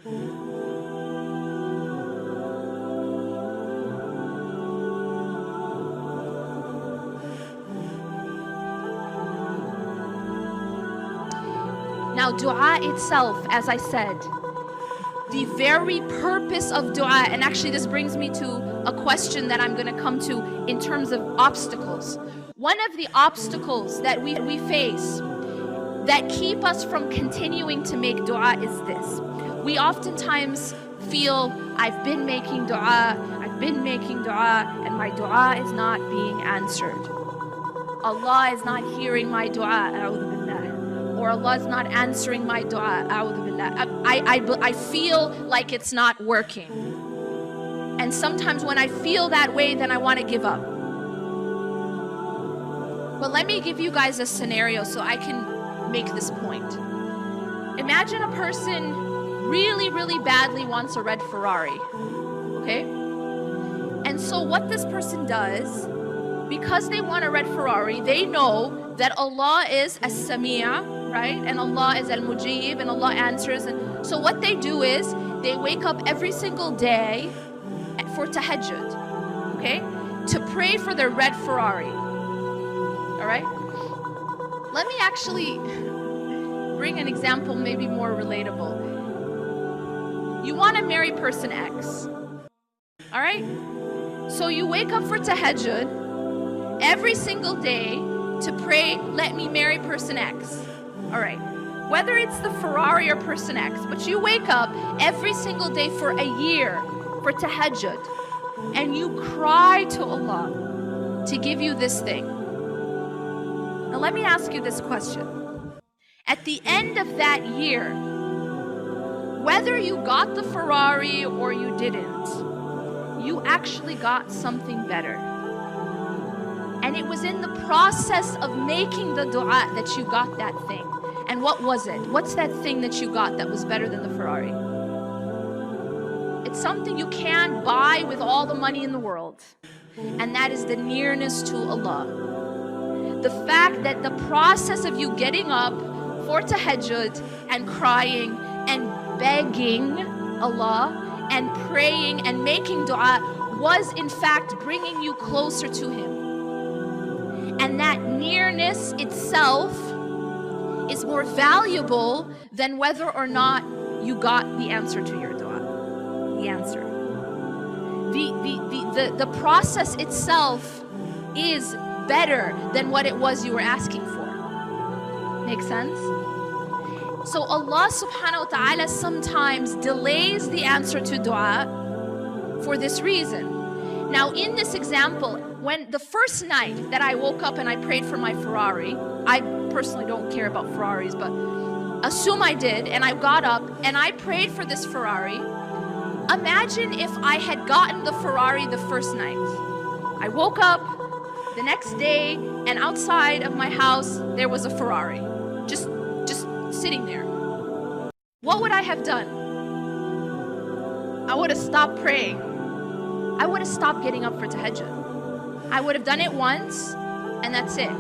Now, dua itself, as I said, the very purpose of dua, and actually this brings me to a question that I'm going to come to in terms of obstacles. One of the obstacles that we face that keep us from continuing to make dua is this. We oftentimes feel, I've been making dua, and my dua is not being answered. Allah is not hearing my dua, a'udhu billah. Or Allah is not answering my dua, a'udhu billah. I feel like it's not working. And sometimes when I feel that way, then I want to give up. But let me give you guys a scenario so I can make this point. Imagine a person really, really badly wants a red Ferrari, okay? And so what this person does, because they want a red Ferrari, they know that Allah is as-Sami', right? And Allah is al-Mujib, and Allah answers. And so what they do is, they wake up every single day for tahajjud, okay? To pray for their red Ferrari, all right? Let me actually bring an example maybe more relatable. You want to marry person X, all right? So you wake up for tahajjud every single day to pray, let me marry person X, all right? Whether it's the Ferrari or person X, but you wake up every single day for a year for tahajjud, and you cry to Allah to give you this thing. Now let me ask you this question. At the end of that year, whether you got the Ferrari or you didn't, you actually got something better. And it was in the process of making the dua that you got that thing. And what was it? What's that thing that you got that was better than the Ferrari? It's something you can't buy with all the money in the world. And that is the nearness to Allah. The fact that the process of you getting up for tahajjud and crying and begging Allah and praying and making dua was in fact bringing you closer to Him. And that nearness itself is more valuable than whether or not you got the answer to your dua. The answer. The process itself is better than what it was you were asking for. Make sense? So Allah subhanahu wa ta'ala sometimes delays the answer to dua for this reason. Now in this example, when the first night that I woke up and I prayed for my Ferrari, I personally don't care about Ferraris, but assume I did, and I got up and I prayed for this Ferrari. Imagine if I had gotten the Ferrari the first night. I woke up the next day and outside of my house there was a Ferrari. Just sitting there. What would I have done? I would have stopped praying. I would have stopped getting up for tahajjud. I would have done it once and that's it.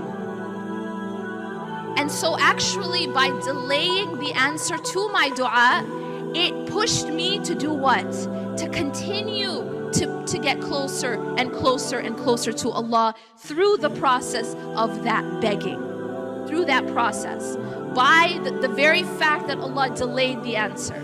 And so actually by delaying the answer to my dua, it pushed me to do what? To continue to get closer and closer and closer to Allah through the process of that begging. Through that process. By the very fact that Allah delayed the answer.